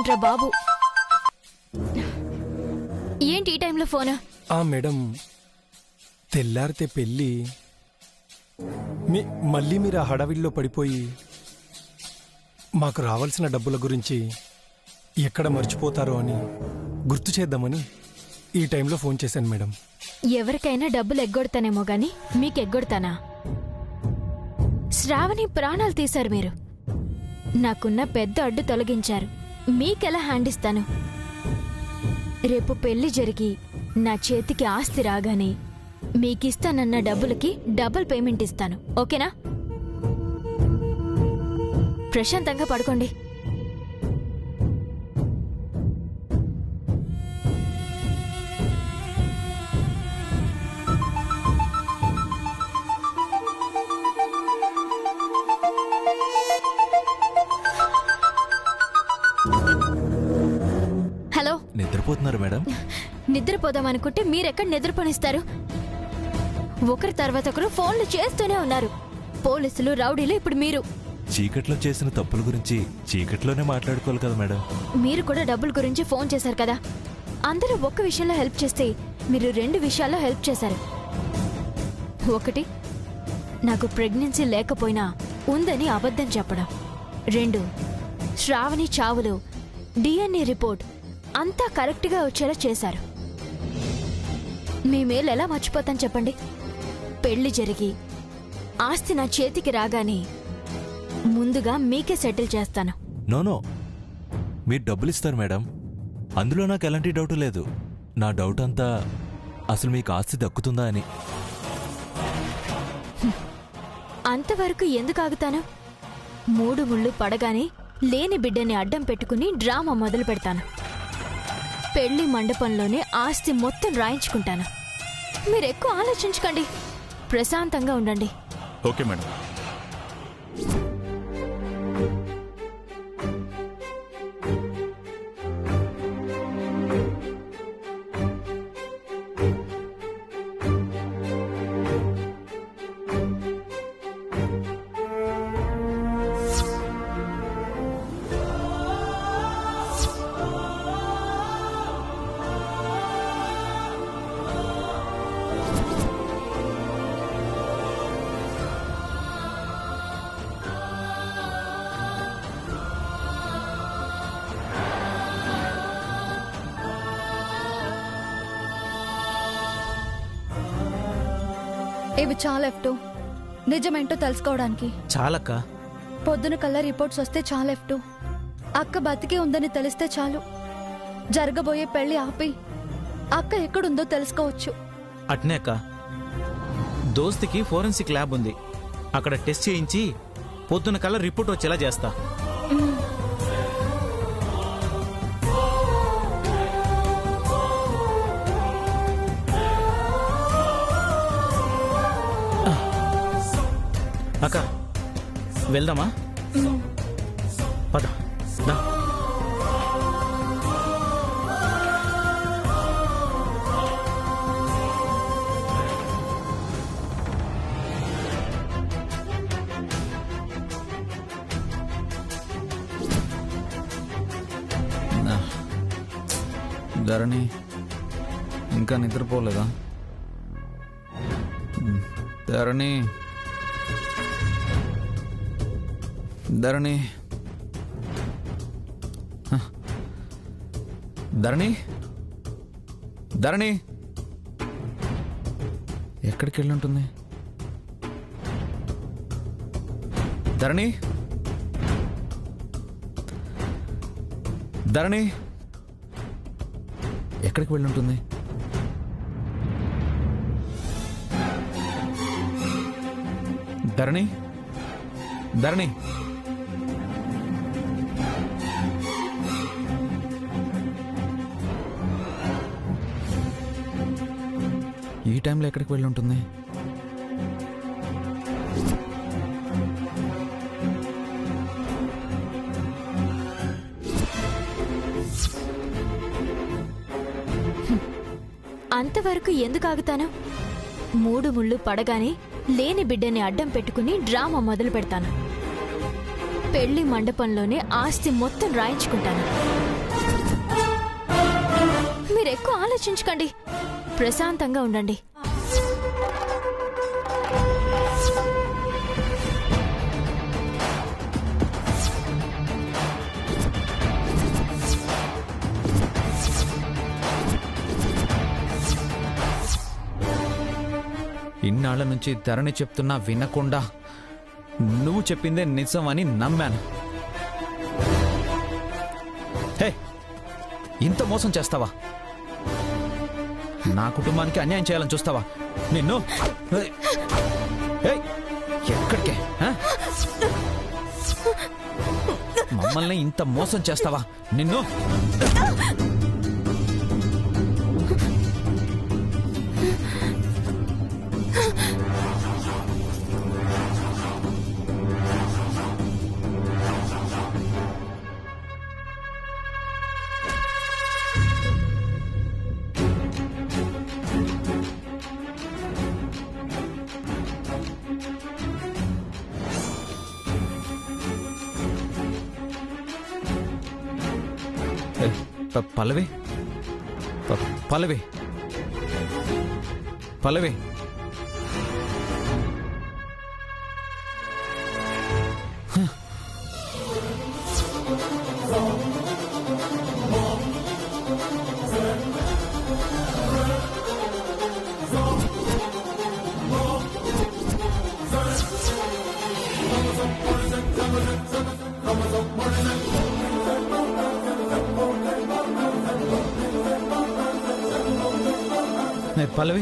ఏంట్రా బాబు, ఏంటి ఈ టైంలో ఫోన్? మేడం, తెల్లారితే పెళ్ళి, మళ్ళీ మీరు ఆ హడావిడిలో పడిపోయి మాకు రావాల్సిన డబ్బుల గురించి ఎక్కడ మర్చిపోతారో అని గుర్తు చేద్దామని ఈ టైంలో ఫోన్ చేశాను మేడం. ఎవరికైనా డబ్బులు ఎగ్గొడతానేమో గాని మీకెగ్గొడతానా? శ్రావణి ప్రాణాలు తీశారు మీరు. నాకున్న పెద్ద అడ్డు తొలగించారు. మీకెలా హ్యాండ్ ఇస్తాను? రేపు పెళ్లి జరిగి నా చేతికి ఆస్తి రాగానే మీకిస్తానన్న డబ్బులకి డబుల్ పేమెంట్ ఇస్తాను. ఓకేనా? ప్రశాంతంగా పడుకోండి. హలో, నిద్రపోతున్నారు మేడం? నిద్రపోదామనుకుంటే మీరెక్కడ నిద్రపోనిస్తారు? ఒకరి తర్వాత ఒకరు ఫోన్లు చేస్తూనే ఉన్నారు. పోలీసులు, రౌడీలు, ఇప్పుడు మీరు. చీకట్లో చేసిన తప్పుల గురించి చీకట్లోనే మాట్లాడుకోవాలి కదా మేడం. మీరు కూడా డబ్బుల గురించి ఫోన్ చేశారు కదా. అందరూ ఒక్క విషయంలో హెల్ప్ చేస్తే మీరు 2 విషయాల్లో హెల్ప్ చేశారు. ఒకటి, నాకు ప్రెగ్నెన్సీ లేకపోయినా ఉందని అబద్ధం చెప్పడం. 2, శ్రావణి చావులో DNA రిపోర్ట్ అంతా కరెక్ట్గా వచ్చేలా చేశారు. మీ మేలు ఎలా మర్చిపోతాను చెప్పండి? పెళ్లి జరిగి ఆస్తి నా చేతికి రాగానే ముందుగా మీకే సెటిల్ చేస్తాను. నో, మీరు డబ్బులు ఇస్తారు మేడం, అందులో నాకు ఎలాంటి డౌట్ లేదు. నా డౌట్ అంతా అసలు మీకు ఆస్తి దక్కుతుందా అని. అంతవరకు ఎందుకు ఆగుతాను? 3 ముళ్ళు పడగానే లేని బిడ్డని అడ్డం పెట్టుకుని డ్రామా మొదలు పెడతాను. పెళ్లి మండపంలోనే ఆస్తి మొత్తం రాయించుకుంటాను. మీరెక్కువ ఆలోచించకండి, ప్రశాంతంగా ఉండండి. Okay madam. ఇవి చాలా ఎఫ్టు. నిజమేంటో తెలుసుకోవడానికి చాలక్క. పొద్దున కల్లా రిపోర్ట్స్ వస్తే చాలా ఎఫ్టు. అక్క బతికే ఉందని తెలిస్తే చాలు. జరగబోయే పెళ్లి ఆపి అక్క ఎక్కడుందో తెలుసుకోవచ్చు. అట్నే అక్క, దోస్తికి ఫోరెన్సిక్ ల్యాబ్ ఉంది, అక్కడ టెస్ట్ చేయించి పొద్దున కల్లా రిపోర్ట్ వచ్చేలా చేస్తా. అక్క వెళ్దామా? పద. ధరణి ఇంకా నిద్రపోలేదా? ధరణి, ధరణి, ధరణి, ధరణి ఎక్కడికి వెళ్ళి ఉంటుంది? ధరణి, ధరణి ఎక్కడికి వెళ్ళి ఉంటుంది? ధరణి, ధరణి, ఈ టైంలో ఎక్కడికి వెళ్ళి ఉంటుంది? అంతవరకు ఎందుకు ఆగుతాను? 3 ముళ్ళు పడగానే లేని బిడ్డని అడ్డం పెట్టుకుని డ్రామా మొదలు పెడతాను. పెళ్లి మండపంలోనే ఆస్తి మొత్తం రాయించుకుంటాను. ఎక్కువ ఆలోచించకండి, ప్రశాంతంగా ఉండండి. ఇన్నాళ్ల నుంచి ధరణి చెప్తున్నా వినకుండా నువ్వు చెప్పిందే నిజం అని నమ్మాను. హే, ఇంత మోసం చేస్తావా? నా కుటుంబానికి అన్యాయం చేయాలని చూస్తావా? నిన్ను ఏయ్, ఎక్కడికే? మమ్మల్ని ఇంత మోసం చేస్తావా? నిన్ను పల్లవి, పల్లవి, పల్లవి, పల్లవి,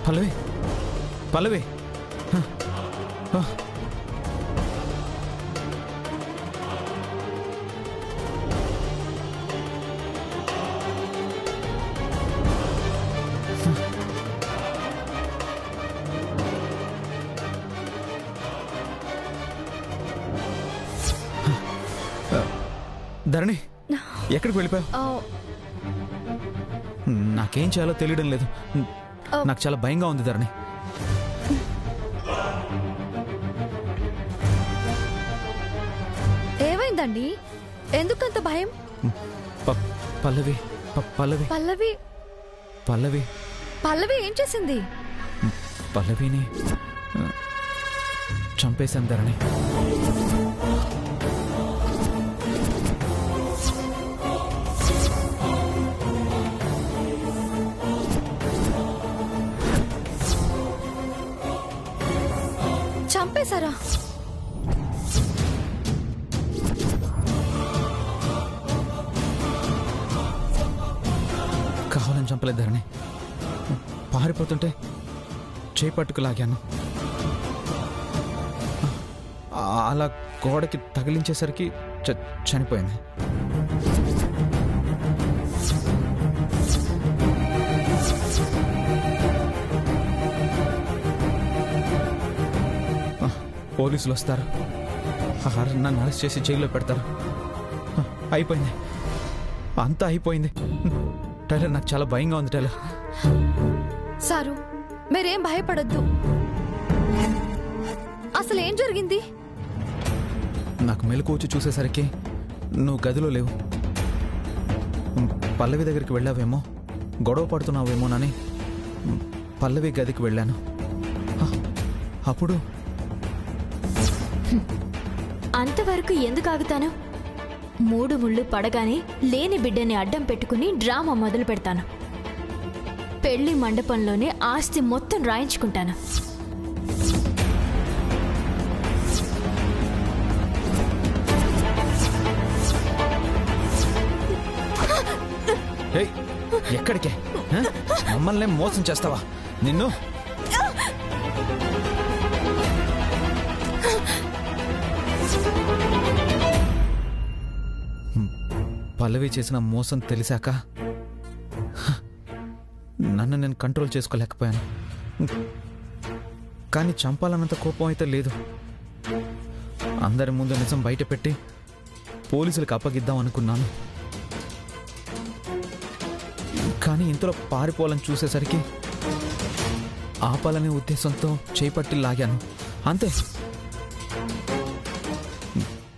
పల్లవి, పల్లవి, ధరణి, ఎక్కడికి వెళ్ళిపోయావు? నాకేం చేయాలో తెలియడం లేదు. నాకు చాలా భయంగా ఉంది ధరణి. ఏమైందండి? ఎందుకంత భయం? పల్లవి, పల్లవి, పల్లవి, పల్లవి, పల్లవి ఏం చేసింది? పల్లవిని చంపేశాం ధరణి. చంపేశారా? కావాలని చంపలేదు ధరణి. పారిపోతుంటే చేపట్టుకు లాగాను. అలా గోడకి తగిలించేసరికి చనిపోయింది. పోలీసులు వస్తారు, నన్ను అరెస్ట్ చేసి జైల్లో పెడతారు. అయిపోయింది, అంతా అయిపోయింది. టైలర్, నాకు చాలా భయంగా ఉంది టైలర్. సారు, మీరేం భయపడొద్దు. అసలు ఏం జరిగింది? నాకు మెలకు వచ్చి చూసేసరికి నువ్వు గదిలో లేవు. పల్లవి దగ్గరికి వెళ్ళావేమో, గొడవ పడుతున్నావేమోనని పల్లవి గదికి వెళ్ళాను. అప్పుడు అంతవరకు ఎందుకు ఆగుతాను? 3 ముళ్ళు పడగానే లేని బిడ్డని అడ్డం పెట్టుకుని డ్రామా మొదలు పెడతాను. పెళ్లి మండపంలోనే ఆస్తి మొత్తం రాయించుకుంటాను. ఎక్కడికే? మమ్మల్ని మోసం చేస్తావా? నిన్ను పల్లవి చేసిన మోసం తెలిసాక నన్ను నేను కంట్రోల్ చేసుకోలేకపోయాను. కానీ చంపాలన్నంత కోపం అయితే లేదు. అందరి ముందు నిజం బయట పెట్టి పోలీసులకు అప్పగిద్దాం అనుకున్నాను. కానీ ఇంతలో పారిపోవాలని చూసేసరికి ఆపాలనే ఉద్దేశంతో చేపట్టి లాగాను. అంతే.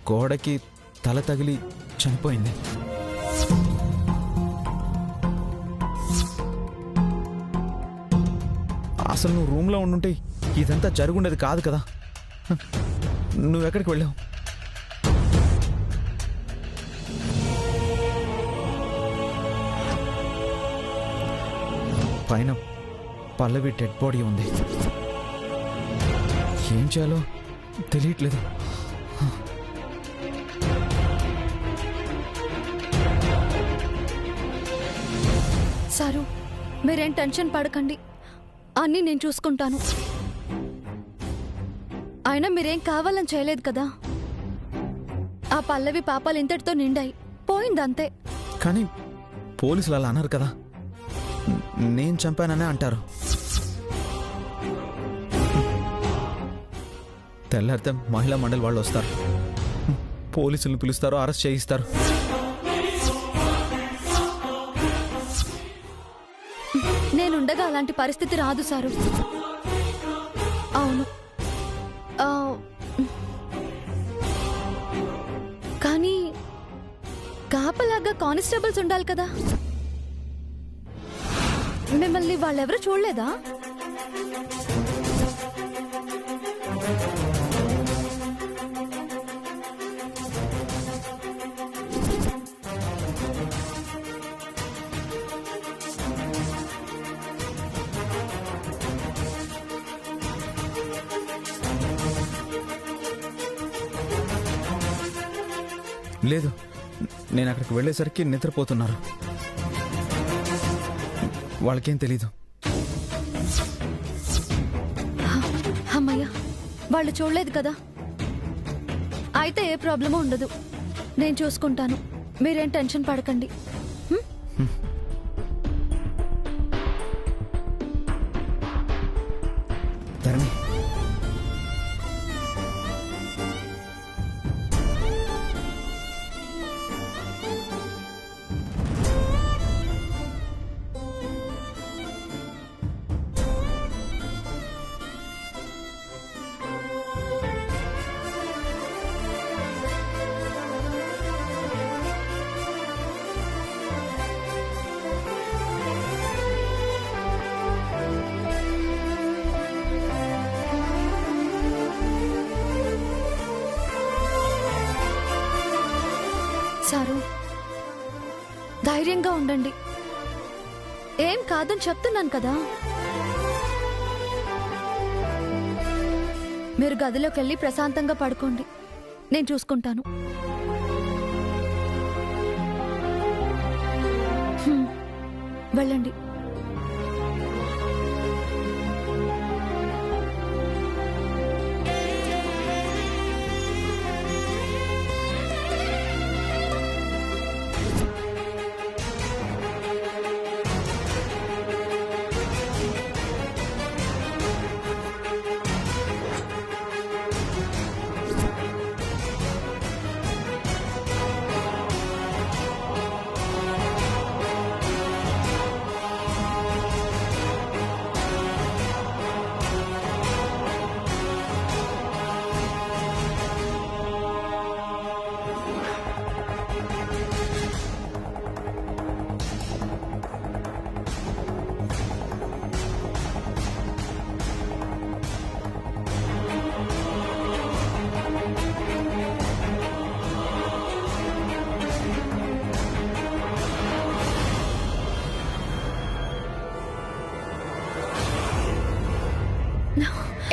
గోడకి తల తగిలి చనిపోయింది. అసలు నువ్వు రూమ్లో ఉండుంటే ఇదంతా జరుగుండేది కాదు కదా. నువ్వెక్కడికి వెళ్ళావు? పైన పల్లవి డెడ్ బాడీ ఉంది. ఏం చేయాలో తెలియట్లేదు. సారు, మీరేం టెన్షన్ పడకండి, అన్నీ నేను చూసుకుంటాను. అయినా మీరేం కావాలని చేయలేదు కదా. ఆ పల్లవి పాపాలు ఇంతటితో నిండాయి, పోయిందంతే. కానీ పోలీసులు అలా అన్నారు కదా. నేను చంపాననే అంటారు. తెల్లారితే మహిళా మండలి వాళ్ళు వస్తారు, పోలీసులను పిలుస్తారు, అరెస్ట్ చేయిస్తారు. నేనుండగా అలాంటి పరిస్థితి రాదు సారు. అవును, కానీ కాపలాగా కానిస్టేబుల్స్ ఉండాలి కదా. మిమ్మల్ని వాళ్ళెవరూ చూడలేదా? లేదు, నేను అక్కడికి వెళ్ళేసరికి నిద్రపోతున్నారు. వాళ్ళకేం తెలీదు. అమ్మయ్య, వాళ్ళు చూడలేదు కదా. అయితే ఏ ప్రాబ్లమూ ఉండదు, నేను చూసుకుంటాను. మీరేం టెన్షన్ పడకండి. ధరణి, సారు, ధైర్యంగా ఉండండి. ఏం కాదని చెప్తున్నాను కదా. మీరు గదిలోకి వెళ్ళి ప్రశాంతంగా పడుకోండి, నేను చూసుకుంటాను. వెళ్ళండి.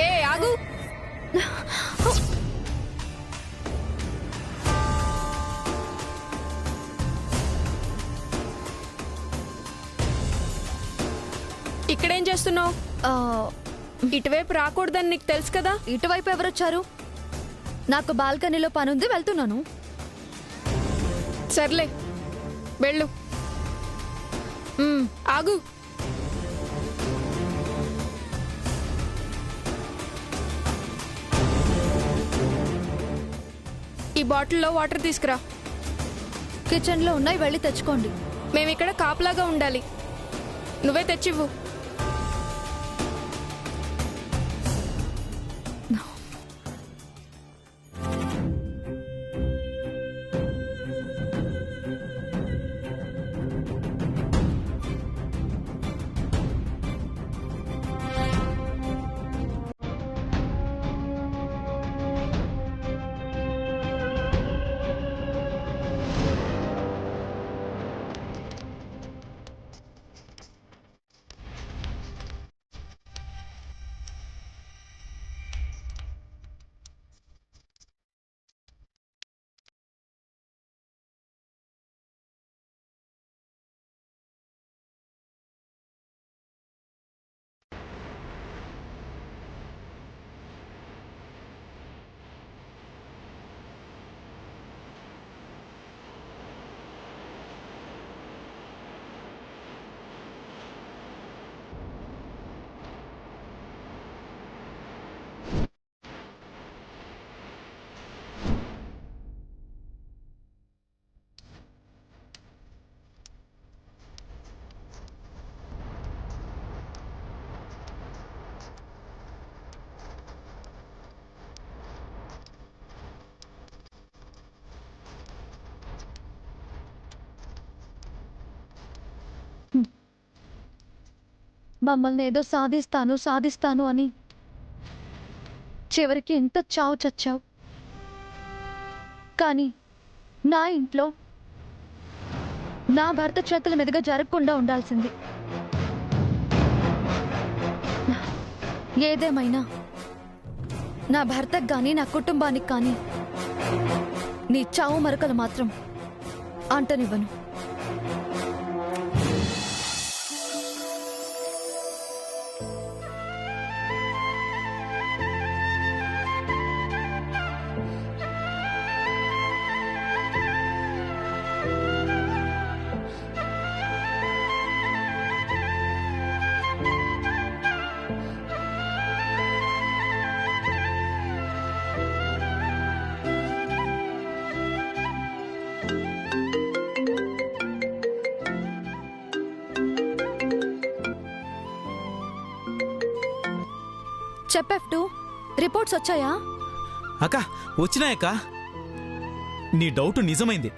ఏ ఆగు. ఇక్కడేం చేస్తున్నావు? ఇటువైపు రాకూడదని నీకు తెలుసు కదా. ఇటువైపు ఎవరొచ్చారు? నాకు బాల్కనీలో పనుంది, వెళ్తున్నాను. సర్లే వెళ్ళు. ఆగు. ఈ బాటిల్లో వాటర్ తీసుకురా. కిచెన్లో ఉన్నాయి, వెళ్ళి తెచ్చుకోండి. మేమిక్కడ కాపలాగా ఉండాలి, నువ్వే తెచ్చివ్వు. మమ్మల్ని ఏదో సాధిస్తాను సాధిస్తాను అని చివరికి ఇంత చావు చచ్చావు. కానీ నా ఇంట్లో నా భర్త చేతుల మీదుగా జరగకుండా ఉండాల్సింది. ఏదేమైనా నా భర్తకు కానీ నా కుటుంబానికి కానీ నీ చావు మరకలు మాత్రం అంటనివ్వను. చెప్పెఫ్టు రిపోర్ట్స్ వచ్చాయా? అక్క వచ్చినాయక్క, నీ డౌట్ నిజమైంది.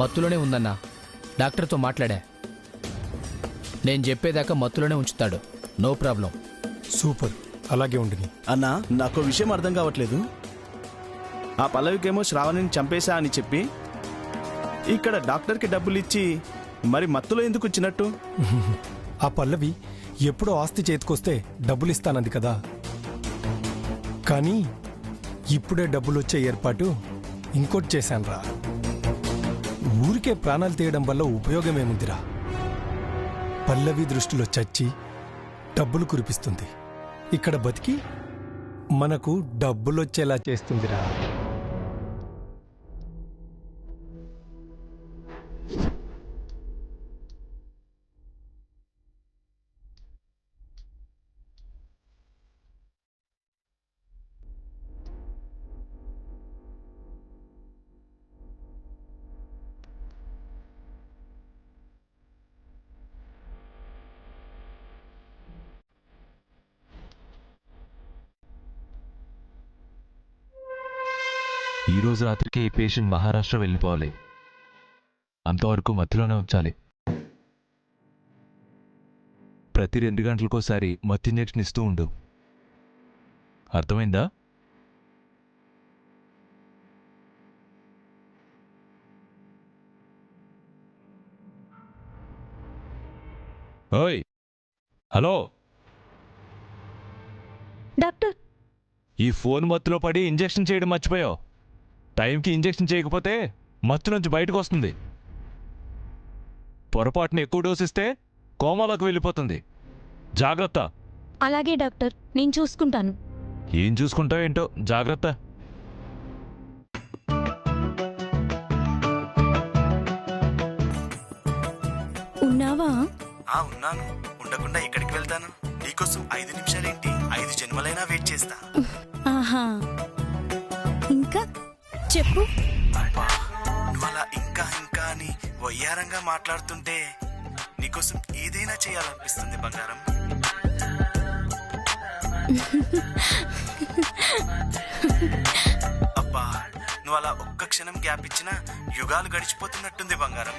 మత్తులోనే ఉందన్నా, డాక్టర్తో మాట్లాడా. నేను చెప్పేదాకా మత్తులోనే ఉంచుతాడు, నో ప్రాబ్లం. సూపర్, అలాగే ఉండిని. అన్నా, నాకు విషయం అర్థం కావట్లేదు. ఆ పల్లవికేమో శ్రావణిని చంపేశా అని చెప్పి ఇక్కడ డాక్టర్కి డబ్బులు ఇచ్చి మరి మత్తులో ఎందుకు వచ్చినట్టు? ఆ పల్లవి ఎప్పుడో ఆస్తి చేతికొస్తే డబ్బులు ఇస్తానంది కదా. కానీ ఇప్పుడే డబ్బులు వచ్చే ఏర్పాటు ఇంకోటి చేశానురా. ఊరికే ప్రాణాలు తీయడం వల్ల ఉపయోగమేముందిరా? పల్లవి దృష్టిలో చచ్చి డబ్బులు కురిపిస్తుంది, ఇక్కడ బతికి మనకు డబ్బులొచ్చేలా చేస్తుందిరా. ఈ రోజు రాత్రికి ఈ పేషెంట్ మహారాష్ట్ర వెళ్ళిపోవాలి. అంతవరకు మత్తులోనే ఉంచాలి. ప్రతి 2 గంటలకోసారి మత్తు ఇంజెక్షన్ ఇస్తూ ఉండు, అర్థమైందా? ఓయ్, హలో డాక్టర్, ఈ ఫోన్ మత్తులో పడి ఇంజెక్షన్ చేయడం మర్చిపోయావు. టైంకి ఇంజెక్షన్ చేయకపోతే మత్తు నుంచి బయటకు వస్తుంది. పొరపాటున ఎక్కువ డోస్ ఇస్తే కోమాలోకి వెళ్ళిపోతుంది. జాగ్రత్త. అలాగే డాక్టర్, నేను చూసుకుంటాను. ఏం చూసుకుంటావు ఏంటో, జాగ్రత్త. ఉన్నావా? ఉన్నాను. ఉండకుండా ఎక్కడికి వెళ్తాను? నీకోసం 5 నిమిషాలేంటి, 5 జన్మలైనా వెయిట్ చేస్తా. ఆహా, ఇంకా చెప్పు. నువ్వు అలా ఇంకా ఇంకా అని వయ్యారంగా మాట్లాడుతుంటే నీకోసం ఏదైనా చేయాలనిపిస్తుంది బంగారం. అబ్బా, నువ్వు అలా ఒక్క క్షణం గ్యాప్ ఇచ్చినా యుగాలు గడిచిపోతున్నట్టుంది బంగారం.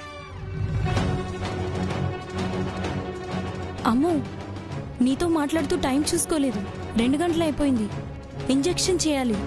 అమ్మో, నీతో మాట్లాడుతూ టైం చూసుకోలేదు. 2 గంటలు అయిపోయింది. ఇంజెక్షన్ చేయాలి.